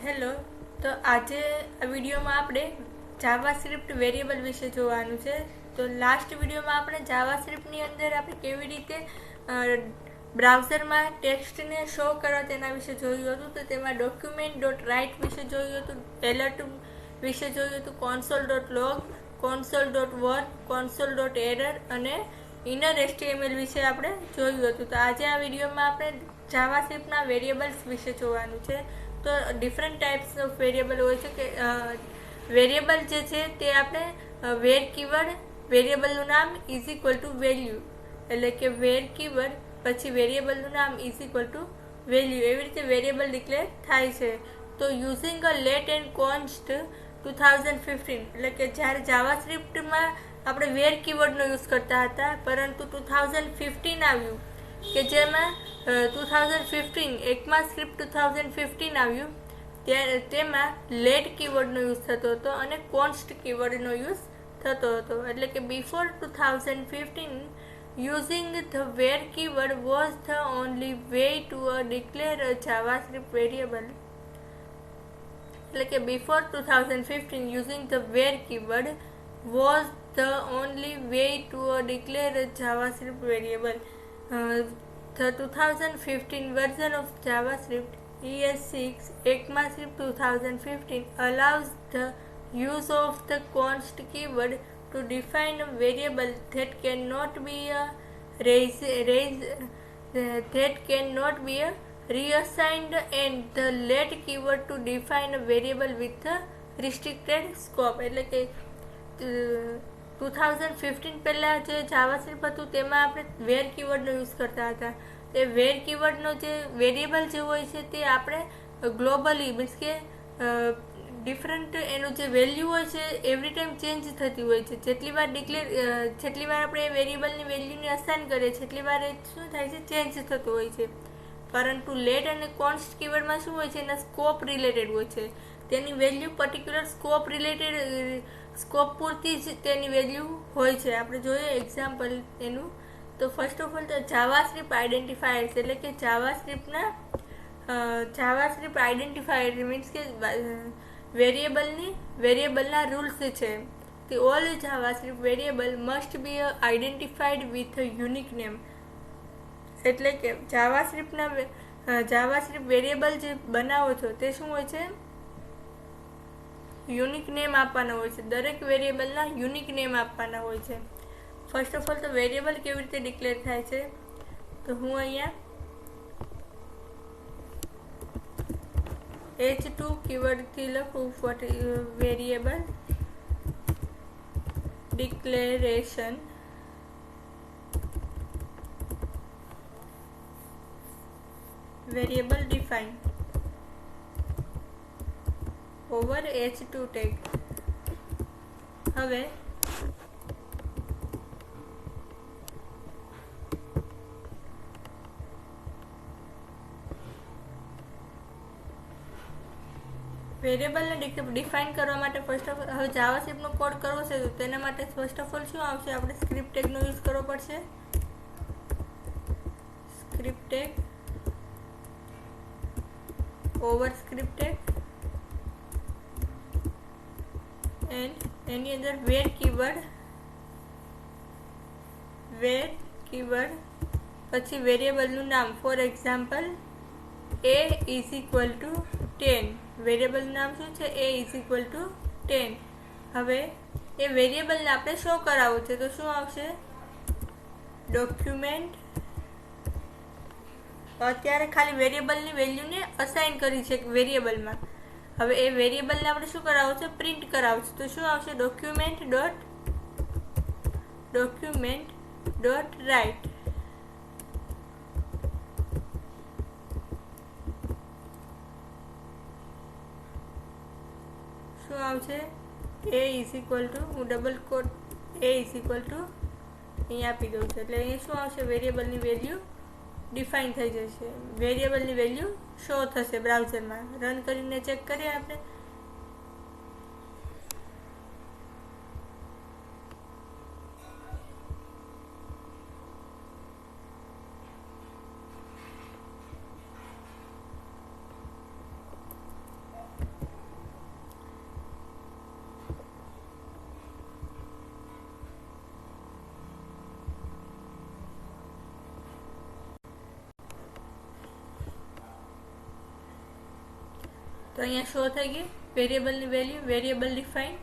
Hello. તો આજે આ વિડીયોમાં આપણે જાવાસ્ક્રિપ્ટ વેરિયેબલ વિશે જોવાનું છે. તો લાસ્ટ વિડીયોમાં આપણે જાવાસ્ક્રિપ્ટની અંદર આપણે કેવી રીતે બ્રાઉઝરમાં ટેક્સ્ટને શો કરવા તેના વિશે જોયું હતું. તો તેમાં ડોક્યુમેન્ટ ડોટ રાઇટ વિશે જોયું હતું, એલર્ટ વિશે જોયું હતું, console dot log, console dot work, console dot error અને ઇનર HTML વિશે આપણે જોયું હતું. તો આજે આ વિડીયોમાં આપણે જાવાસ્ક્રિપ્ટના વેરિયેબલ્સ વિશે જોવાનું છે. તો ડિફરન્ટ ટાઈપ્સ ઓફ વેરિયેબલ હોય છે કે વેરિયેબલ જે છે તે આપણે વેર કીવર્ડ, વેરિયેબલનું નામ ઇઝ ઇક્વલ ટુ વેલ્યુ, એટલે કે વેર કીવર્ડ પછી વેરિયેબલનું નામ ઇઝ ઇક્વલ ટુ વેલ્યુ, એવી રીતે વેરિયેબલ ડિક્લેર થાય છે. તો યુઝિંગ અ લેટ એન્ડ કોન્સ્ટ 2015, એટલે કે જ્યારે જાવાસ્ક્રિપ્ટમાં આપણે વેર કીવર્ડનો યુઝ કરતા હતા, પરંતુ 2015 આવ્યું કે જેમાં 2015 ECMAScript 2015 આવ્યું ત્યારે તેમાં લેટ કીવર્ડનો યુઝ થતો હતો અને કોન્સ્ટ કીવર્ડનો યુઝ થતો હતો. એટલે કે before 2015 using the where keyword was the only way to declare a JavaScript variable. એટલે કે before 2015 using the where keyword was the only way to declare a JavaScript variable. The 2015 version of JavaScript ES6 ECMAScript 2015 allows the use of the const keyword to define a variable that cannot be reassigned, and the let keyword to define a variable with a restricted scope. એટલે કે 2015 પહેલાં જે JavaScript હતું તેમાં આપણે વેર કીવર્ડનો use કરતા હતા. તે વેર કીવર્ડનો જે વેરિયેબલ જે હોય છે તે આપણે ગ્લોબલી મીન્સ કે ડિફરન્ટ એનું જે વેલ્યુ હોય છે એવરી ટાઈમ ચેન્જ થતી હોય છે. જેટલી વાર આપણે એ વેરિયેબલની વેલ્યુને અસાઇન કરીએ છીએ એટલી વાર એ શું થાય છે, ચેન્જ થતું હોય છે. પરંતુ લેટ અને કોન્સ્ટ કીવર્ડમાં શું હોય છે, એના સ્કોપ રિલેટેડ હોય છે. તેની વેલ્યુ પર્ટિક્યુલર સ્કોપ પૂરતી જ તેની વેલ્યુ હોય છે. આપણે જોઈએ એક્ઝામ્પલ એનું. તો ફર્સ્ટ ઓફ ઓલ તો જાવાસ્ક્રિપ્ટ આઈડેન્ટિફાયર્સ, એટલે કે જાવાસ્ક્રિપ્ટ આઈડેન્ટિફાયર મીન્સ કે વેરિયેબલના રૂલ્સ છે. The all JavaScript variable must be identified with a unique name. એટલે કે જાવાસ્ક્રિપ્ટ વેરિયેબલ જે બનાવો છો તે શું હોય છે, યુનિક નેમ આપવાના હોય છે. દરેક વેરિયેબલના યુનિક નેમ આપવાના હોય છે. ફર્સ્ટ ઓફ ઓલ તો વેરિયેબલ કેવી રીતે ડિક્લેર થાય છે, તો હું અહીંયા H2 કીવર્ડથી લખું variable declaration variable define over H2 tag. હવે વેરિયેબલને ડિફાઇન કરવા માટે હવે જાવાસ્ક્રિપ્ટનો કોડ કરવો છે તો તેના માટે ફર્સ્ટ ઓફ ઓલ શું આવશે, આપણે સ્ક્રિપ્ટ ટેગનો યુઝ કરવો પડશે. Script tag over script tag and એની અંદર વેર કીવર્ડ પછી વેરિયેબલનું નામ. For example a is equal to 10. વેરિયેબલનું નામ શું છે, a ઇઝ ઇક્વલ ટુ 10. હવે એ વેરિયેબલને આપણે શો કરાવવું છે તો શું આવશે, ડોક્યુમેન્ટ. અત્યારે ખાલી વેરિયેબલની વેલ્યુને અસાઇન કરી છે વેરિયેબલમાં. હવે એ વેરિયેબલને આપણે શું કરાવવું છે, પ્રિન્ટ કરાવવું છે તો શું આવશે, ડોક્યુમેન્ટ ડોટ રાઇટ. શું આવશે, a ઇઝ ઇક્વલ ટુ, હું double quote a is equal to અહીંયા આપી દઉં છું. એટલે અહીંયા શું આવશે, વેરિયેબલની વેલ્યુ ડિફાઇન થઈ જશે, વેરિયેબલની વેલ્યુ શો થશે બ્રાઉઝરમાં. રન કરીને ચેક કરીએ આપણે. તો અહીંયા શો થઈ ગઈ વેરિયેબલની વેલ્યુ, વેરિયેબલ ડિફાઇન,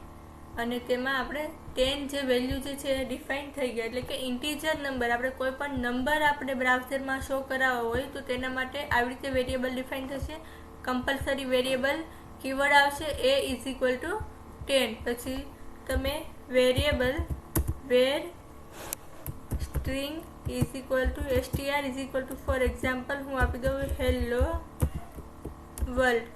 અને તેમાં આપણે 10 જે વેલ્યુ જે છે એ ડિફાઇન થઈ ગયા. એટલે કે ઇન્ટીજર નંબર, આપણે કોઈ પણ નંબર આપણે બ્રાઉઝરમાં શો કરાવવો હોય તો તેના માટે આવી રીતે વેરિયેબલ ડિફાઇન થશે. કમ્પલસરી વેરિયેબલ કીવર્ડ આવશે a ઇઝ ઇક્વલ ટુ 10. પછી તમે variable var string is equal to str is equal to for example હું આપી દઉં હેલો વર્લ્ડ.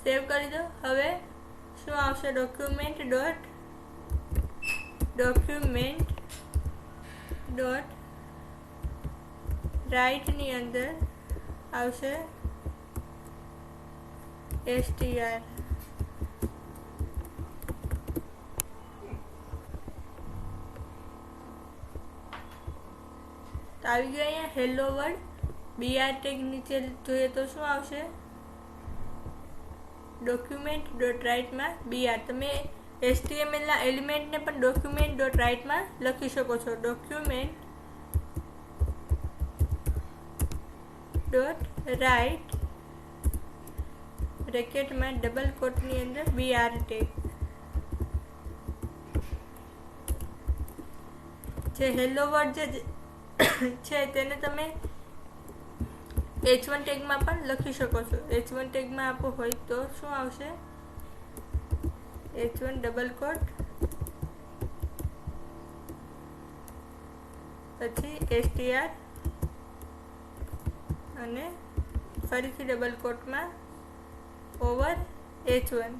સેવ કરી દો. હવે શું આવશે? ડોક્યુમેન્ટ ડોટ રાઇટની અંદર આવશે str. તો આવી ગયો અહીંયા હેલો વર્લ્ડ. BR ટેગ નીચે જોઈએ તો શું આવશે? ડોક્યુમેન્ટ ડોટ રાઇટમાં BR. તમે HTML ના એલિમેન્ટને પણ ડોક્યુમેન્ટ ડોટ રાઇટમાં લખી શકો છો. ડોક્યુમેન્ટ ડોટ રાઇટ બ્રેકેટમાં ડબલ કોટની અંદર BR ટેગ. જે હેલો વર્લ્ડ જે છે તેને તમે H1 ટેગમાં પણ લખી શકો છો. H1 ટેગમાં આપો હોય તો શું આવશે? H1 ડબલ કોટ પછી str અને ફરીથી ડબલ કોટમાં ઓવર H1.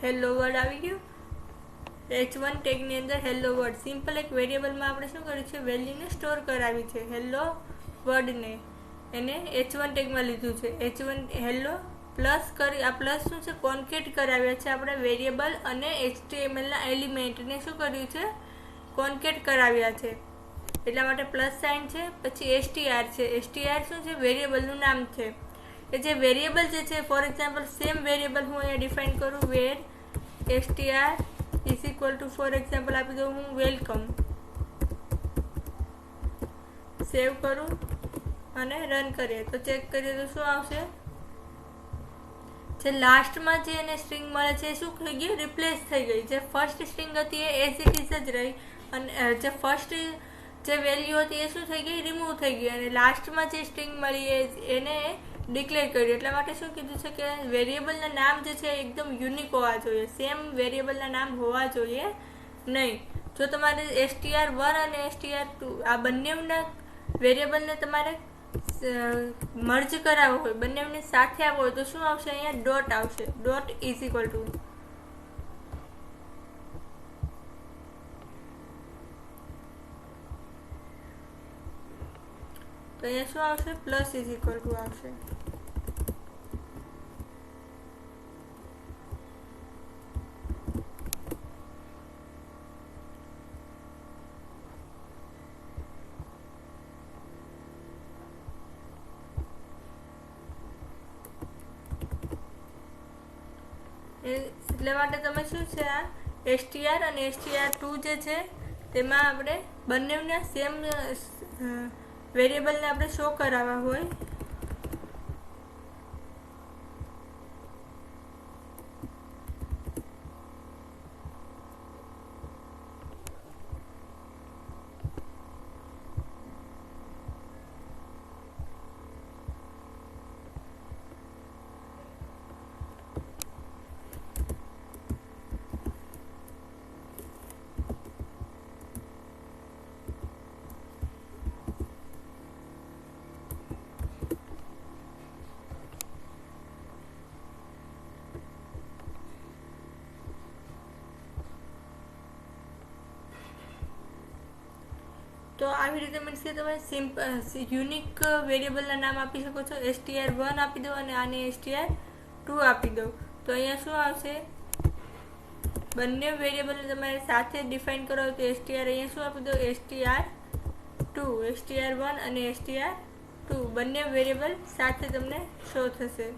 હેલો વર્ડ આવી ગયું. H1 ટેગની અંદર હેલો વર્ડ સિમ્પલ એક વેરિયેબલમાં આપણે શું કર્યું છે? વેલ્યુને સ્ટોર કરાવી છે. હેલો વર્ડને એને H1 ટેગમાં લીધું છે. H1 હેલો પ્લસ કરી, આ પ્લસ શું છે? કોન્કેટ કરાવ્યા છે આપણે વેરિયેબલ અને HTML ના એલિમેન્ટને શું કર્યું છે? કોન્કેટ કરાવ્યા છે. એટલા માટે પ્લસ સાઇન છે. પછી str છે. str શું છે? વેરિયેબલનું નામ છે. એ જે વેરિયેબલ જે છે, ફોર એક્ઝામ્પલ સેમ વેરિયેબલ હું અહીંયા ડિફાઇન કરું વેર str is equal to for example આપી દઉં હું વેલકમ. સેવ કરું અને રન કરીએ તો ચેક કરીએ તો શું આવશે? જે લાસ્ટમાં જે એને સ્ટ્રિંગ મળે છે એ શું થઈ ગયું? રિપ્લેસ થઈ ગઈ. જે ફર્સ્ટ સ્ટ્રિંગ હતી એ એઝ ઇટ ઇઝ જ રહી, અને જે ફર્સ્ટ જે વેલ્યુ હતી એ શું થઈ ગઈ? રિમૂવ થઈ ગઈ, અને લાસ્ટમાં જે સ્ટ્રિંગ મળી એને ડિક્લેર કર્યું. એટલા માટે શું કીધું છે કે વેરિયેબલના નામ જે છે એકદમ યુનિક હોવા જોઈએ. સેમ વેરિયેબલના નામ હોવા જોઈએ નહીં. જો તમારે str1 અને str2 આ બંનેના વેરિયેબલને તમારે મર્જ કરાવવો હોય, બંનેને સાથે આવવો હોય તો શું આવશે? અહીંયા ડોટ આવશે. ડોટ ઇઝ ઇક્વલ ટુ તો અહીંયા શું આવશે? પ્લસ ઇઝ ઇક્વલ ટુ આવશે. એટલે માટે તમે શું છે આ str અને str2 જે છે તેમાં આપણે બંનેના સેમ વેરિયેબલને આપણે શો કરાવવા હોય તો આવી રીતે મીન્સ કે તમે યુનિક વેરિયેબલના નામ આપી શકો છો. str1 આપી દો અને આને str2 આપી દો. તો અહીંયા શું આવશે, બંને વેરિયેબલને તમારે સાથે ડિફાઇન કરો તો str અહીંયા શું આપી દો, str2, str1 અને str2 બંને વેરિયેબલ સાથે તમને શો થશે.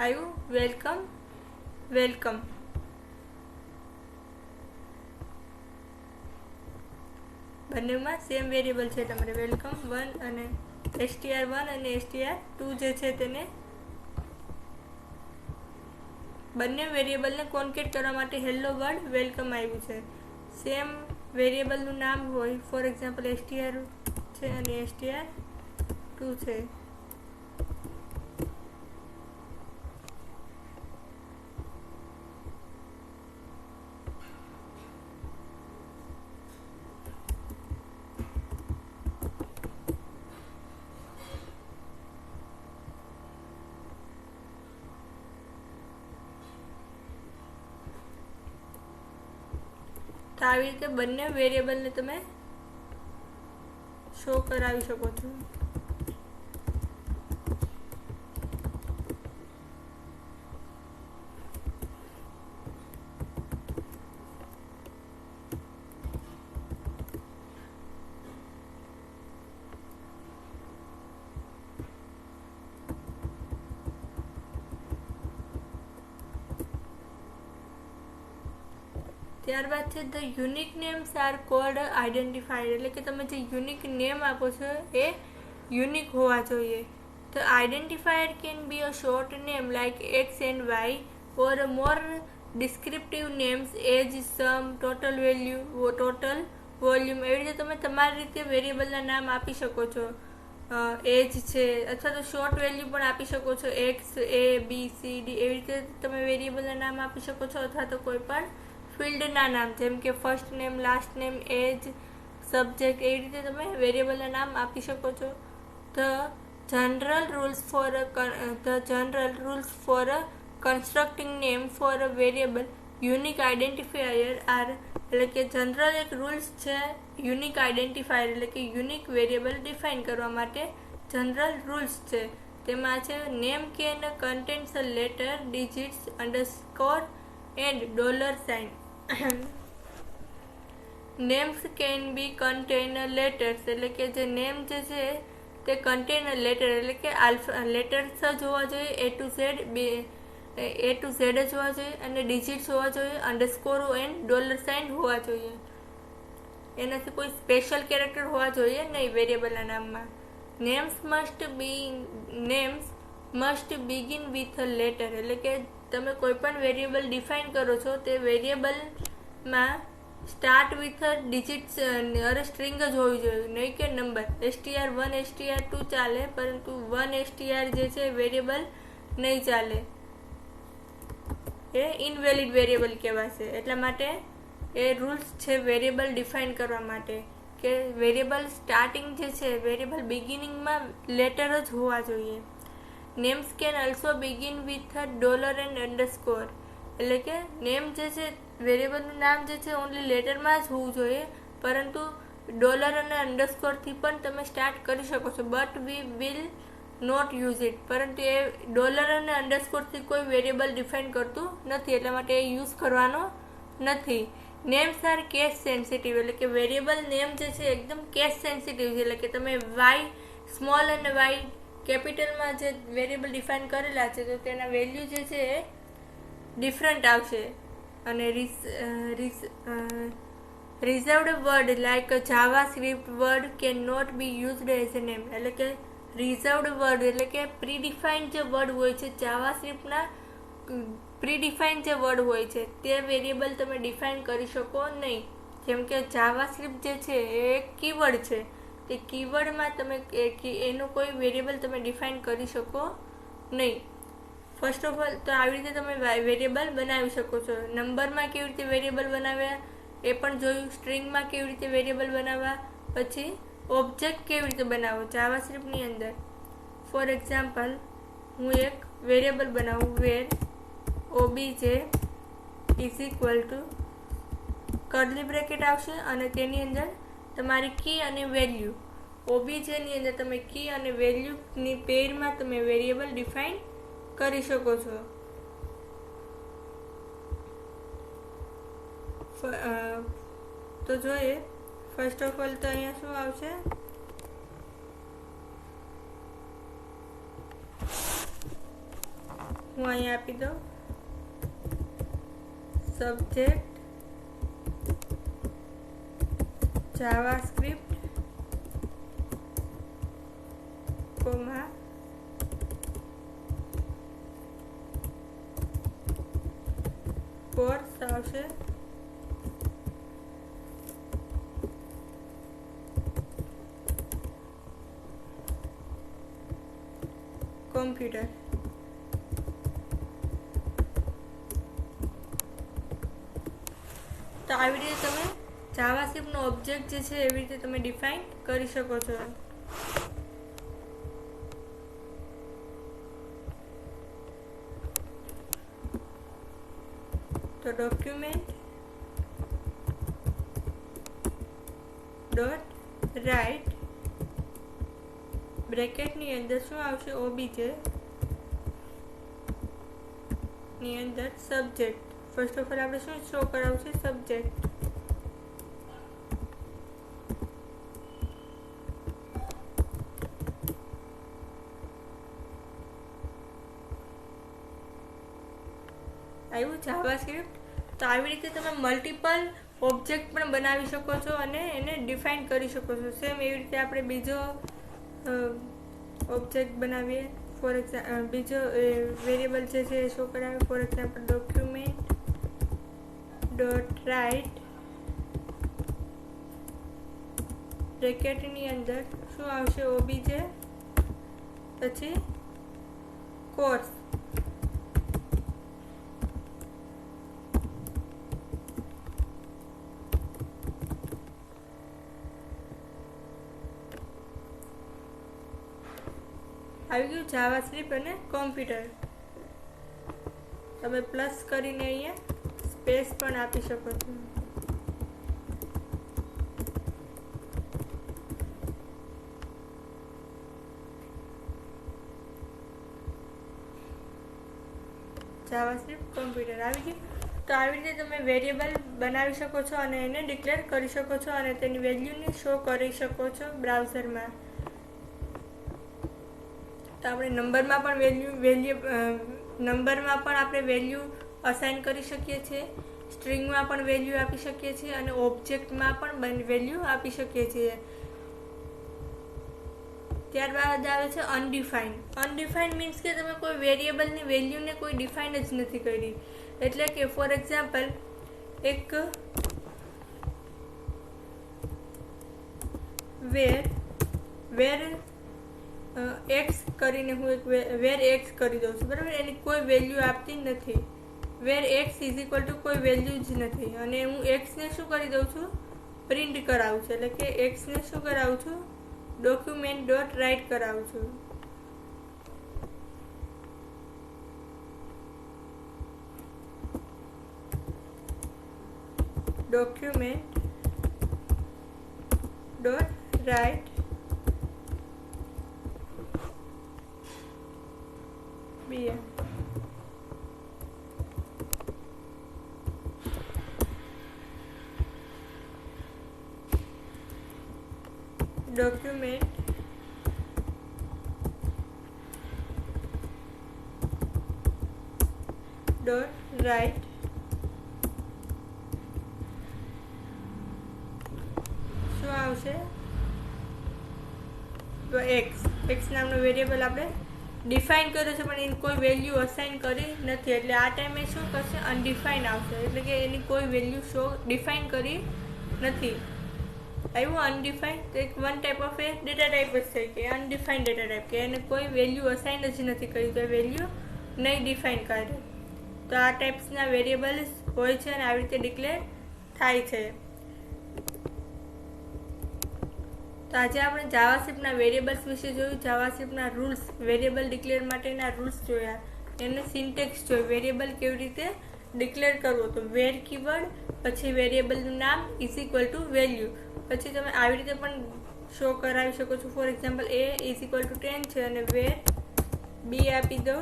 આવ્યું વેલકમ, વેલકમ. બંનેમાં સેમ વેરિયેબલ છે તમારે વેલકમ 1 અને str1 અને str2 જે છે તેને બંને વેરિયેબલને કોન્કેટ કરવા માટે હેલો વર્ડ વેલકમ આવ્યું છે. સેમ વેરિયેબલનું નામ હોય, ફોર એક્ઝામ્પલ str છે અને str2 છે. તો આવી રીતે બંને વેરિયેબલને તમે શો કરાવી શકો છો. ત્યારબાદ છે the unique names are called identifier, એટલે કે તમે જે યુનિક નેમ આપો છો એ યુનિક હોવા જોઈએ. The identifier can be a short name like x and y or more descriptive names age, sum, total value, total volume. એવી રીતે તમે તમારી રીતે વેરિયેબલના નામ આપી શકો છો. એજ છે અથવા તો શોર્ટ વેલ્યુ પણ આપી શકો છો, એક્સ, એ, બી, સી, ડી. એવી રીતે તમે વેરિયેબલના નામ આપી શકો છો અથવા તો કોઈ પણ ફિલ્ડના નામ જેમ કે first name, last name, age, subject, એવી રીતે તમે વેરિયેબલના નામ આપી શકો છો. The general rules for constructing name for a variable unique identifier are, એટલે કે જનરલ એક રૂલ્સ છે યુનિક આઈડેન્ટિફાયર એટલે કે યુનિક વેરિયેબલ ડિફાઇન કરવા માટે જનરલ રૂલ્સ છે. તેમાં છે name can contains a letter, digits, underscore and $. Names can be contain letters, એટલે કે જે નેમ જે છે તે કન્ટેન લેટર એટલે કે લેટર્સ જ હોવા જોઈએ, A to Z જ હોવા જોઈએ અને ડિજિટ્સ હોવા જોઈએ, અંડરસ્કોર એન્ડ $. હોવા જોઈએ. એનાથી કોઈ સ્પેશિયલ કેરેક્ટર હોવા જોઈએ નહીં વેરિયેબલના નામમાં. Names must begin with a letter, એટલે કે તમે કોઈ પણ વેરિયેબલ ડિફાઇન કરો છો તે વેરિયેબલમાં સ્ટાર્ટ વિથ ડિજિટ્સ સ્ટ્રિંગ જ હોવી જોઈએ, નહીં કે નંબર. str1 str2 ચાલે પરંતુ 1 str જે છે વેરિયેબલ નહીં ચાલે, એ ઇનવેલિડ વેરિયેબલ કહેવાશે. એટલા માટે એ રૂલ્સ છે વેરિયેબલ ડિફાઇન કરવા માટે કે વેરિયેબલ સ્ટાર્ટિંગ જે છે વેરિયેબલ બિગિનિંગમાં લેટર જ હોવા જોઈએ. Names can also begin with $&, એટલે કે નેમ જે છે વેરિયેબલનું નામ જે છે ઓનલી લેટરમાં જ હોવું જોઈએ, પરંતુ $& અને અંડરસ્કોરથી પણ તમે સ્ટાર્ટ કરી શકો છો. But we will not use it, પરંતુ એ $& અને અંડરસ્કોરથી કોઈ વેરિયેબલ ડિફાઇન કરતું નથી, એટલા માટે એ યુઝ કરવાનો નથી. નેમ્સ આર કેસ સેન્સિટિવ, એટલે કે વેરિયેબલ નેમ જે છે એકદમ કેસ સેન્સિટિવ છે, એટલે કે તમે વાય સ્મોલ અને વાય કેપિટલમાં જે વેરિયેબલ ડિફાઇન કરેલા છે તો તેના વેલ્યુ જે છે એ ડિફરન્ટ આવશે. અને reserved word like JavaScript word can not be used as a name, એટલે કે રિઝર્વડ વર્ડ એટલે કે પ્રીડિફાઇન્ડ જે વર્ડ હોય છે જાવા સ્ક્રિપ્ટના પ્રીડિફાઇન્ડ જે વર્ડ હોય છે તે વેરિયેબલ તમે ડિફાઇન કરી શકો નહીં. જેમ કે જાવા સ્ક્રિપ્ટ જે છે એ એક કીવર્ડ છે, તે કીવર્ડમાં તમે એનું કોઈ વેરિયેબલ તમે ડિફાઇન કરી શકો નહીં. ફર્સ્ટ ઓફ ઓલ તો આવી રીતે તમે વેરિયેબલ બનાવી શકો છો. નંબરમાં કેવી રીતે વેરિયેબલ બનાવ્યા એ પણ જોયું, સ્ટ્રિંગમાં કેવી રીતે વેરિયેબલ બનાવવા, પછી ઓબ્જેક્ટ કેવી રીતે બનાવો જાવા સ્ક્રિપ્ટની અંદર. ફોર એક્ઝામ્પલ હું એક વેરિયેબલ બનાવું વેર obj is equal two curly bracket આવશે અને તેની અંદર તમારી કી અને વેલ્યુ, ઓબીજેની અંદર તમે કી અને વેલ્યુની પેરમાં તમે વેરિયેબલ ડિફાઇન કરી શકો છો. તો જોઈએ ફર્સ્ટ ઓફ ઓલ તો અહીંયા શું આવશે, હું અહીંયા આપી દઉં સબ્જેક્ટ જાવાસ્ક્રિપ્ટ કોમા કોર્સ આવશે, કોમ્પ્યુટર. તો આવી રીતે તમે જાવાસ્ક્રિપ્ટનો ઓબ્જેક્ટ જે છે એવી રીતે તમે ડિફાઇન કરી શકો છો. તો ડોક્યુમેન્ટ ડોટ રાઇટ બ્રેકેટની અંદર શું આવશે ઓબીજે ની અંદર સબ્જેક્ટ. ફર્સ્ટ ઓફ ઓલ આપણે શું શો કરાવવું છે સબ્જેક્ટ. આવ્યું જાવાસ્ક્રિપ્ટ. તો આવી રીતે તમે મલ્ટિપલ ઓબ્જેક્ટ પણ બનાવી શકો છો અને એને ડિફાઇન કરી શકો છો. સેમ એવી રીતે આપણે બીજો ઓબ્જેક્ટ બનાવીએ. ફોર એક્ઝામ્પલ બીજો વેરિયેબલ જે છે એ શો કરાવે. For example document dot write બ્રેકેટની અંદર શું આવશે ઓબીજે પછી કોર્સ. આવી ગયું જાવાસ્ક્રિપ્ટ અને કોમ્પ્યુટર. તમે પ્લસ કરીને અહીંયા સ્પેસ પણ આપી શકો છો. જાવાસ્ક્રિપ્ટ કોમ્પ્યુટર આવી ગયું. તો આવી રીતે તમે વેરિયેબલ બનાવી શકો છો અને એને ડિક્લેર કરી શકો છો અને તેની વેલ્યુને શો કરી શકો છો બ્રાઉઝરમાં. તો આપણે નંબરમાં પણ નંબરમાં પણ આપણે વેલ્યુ અસાઇન કરી શકીએ છીએ, સ્ટ્રિંગમાં પણ વેલ્યુ આપી શકીએ છીએ અને ઓબ્જેક્ટમાં પણ વેલ્યુ આપી શકીએ છીએ. ત્યારબાદ આવે છે અનડિફાઇન. અનડિફાઇન મીન્સ કે તમે કોઈ વેરિયેબલની વેલ્યુને કોઈ ડિફાઇન જ નથી કરી. એટલે કે ફોર એક્ઝામ્પલ એક વેર એક્સ કરીને હું એક વેર એક્સ કરી દઉં છું, બરાબર. એની કોઈ વેલ્યુ આપતી નથી. વેર એક્સ ઇઝ ઇક્વલ ટુ કોઈ વેલ્યુ જ નથી અને હું એક્સને શું કરી દઉં છું પ્રિન્ટ કરાવું છું. એટલે કે એક્સને શું કરાવું છું ડોક્યુમેન્ટ ડોટ રાઇટ કરાવું છું. Document dot write BM. Document dot write શું આવશે તો એક્સ નામનો વેરિયેબલ આપણે ડિફાઇન કર્યો છે પણ એની કોઈ વેલ્યુ અસાઇન કરી નથી, એટલે આ ટાઈમે શું કરશે અનડિફાઇન આવશે, એટલે કે એની કોઈ વેલ્યુ ડિફાઇન કરી નથી. આવ્યું અનડિફાઇન તો એક one type of A data type જ છે કે અનડિફાઇન ડેટા ટાઈપ, કે એને કોઈ વેલ્યુ અસાઇન જ નથી કરી તો એ વેલ્યુ નહીં ડિફાઇન કરે. તો આ ટાઈપ્સના વેરિયેબલ્સ હોય છે અને આવી રીતે ડિક્લેર થાય છે. તો આજે આપણે જાવાસ્ક્રિપ્ટના વેરિયેબલ્સ વિશે જોયું, જાવાસ્ક્રિપ્ટના રૂલ્સ, વેરિયેબલ ડિક્લેર માટેના રૂલ્સ જોયા, એને સિન્ટેક્સ જોઈ, વેરિયેબલ કેવી રીતે ડિક્લેર કરવો, તો વેર કીવર્ડ, પછી વેરિયેબલનું નામ ઇઝ ઇક્વલ ટુ વેલ્યુ, પછી તમે આવી રીતે પણ શો કરાવી શકો છો. For example a is equal to 10 છે અને વેર બી આપી દો,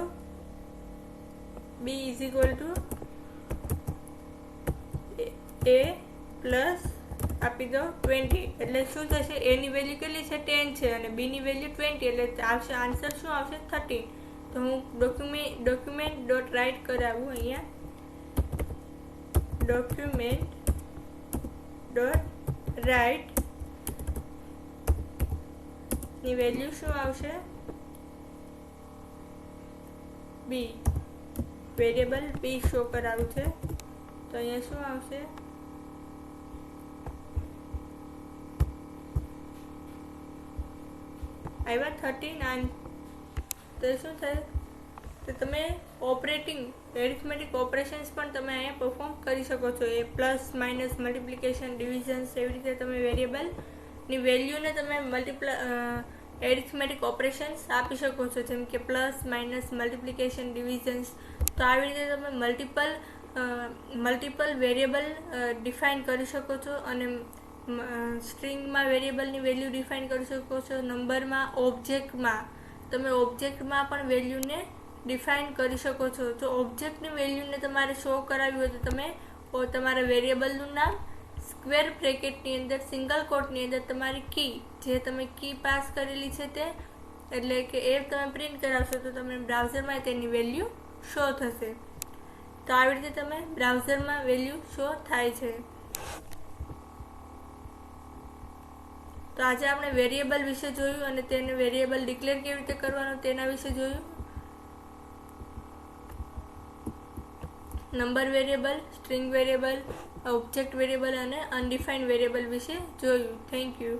b is equal to a plus આપી દો 20, એટલે શું થશે એની વેલ્યુ કેટલી છે 10 છે અને બીની વેલ્યુ 20, એટલે આવશે આન્સર શું આવશે 13. તો હું ડોક્યુમેન્ટ ડોટ રાઇટ કરાવું, અહીંયા ડોક્યુમેન્ટ ડોટ રાઇટ ની વેલ્યુ શું આવશે બી, વેરિયેબલ બી શો કરાવું છે તો અહીંયા શું આવશે આવ્યા 13. તો શું થાય તો તમે ઓપરેટિંગ એરિથમેટિક ઓપરેશન્સ પણ તમે અહીંયા પરફોર્મ કરી શકો છો. એ પ્લસ માઇનસ મલ્ટિપ્લિકેશન ડિવિઝન્સ એવી રીતે તમે વેરિયેબલની વેલ્યુને તમે એરિથમેટિક ઓપરેશન્સ આપી શકો છો, જેમ કે પ્લસ માઇનસ મલ્ટિપ્લિકેશન ડિવિઝન્સ. તો આવી રીતે તમે મલ્ટિપલ વેરિયેબલ ડિફાઇન કરી શકો છો અને સ્ટ્રિંગમાં વેરિયેબલની વેલ્યુ ડિફાઇન કરી શકો છો, નંબરમાં ઓબ્જેક્ટમાં તમે ઓબ્જેક્ટમાં પણ વેલ્યુને ડિફાઇન કરી શકો છો. તો ઓબ્જેક્ટની વેલ્યુને તમારે શો કરાવી હોય તો તમે તમારા વેરિયેબલનું નામ સ્ક્વેર બ્રેકેટની અંદર સિંગલ કોટની અંદર તમારી કી, જે તમે કી પાસ કરેલી છે તે, એટલે કે એ તમે પ્રિન્ટ કરાવશો તો તમને બ્રાઉઝરમાં તેની વેલ્યુ શો થશે. તો આવી રીતે તમે બ્રાઉઝરમાં વેલ્યુ શો થાય છે. તો આજે આપણે વેરિયેબલ વિશે જોયું અને તેને વેરિયેબલ ડિક્લેર કેવી રીતે કરવાનું તેના વિશે જોયું. Number variable, string variable, object variable અને અનડિફાઇન્ડ વેરિયેબલ વિશે જોયું. Thank you.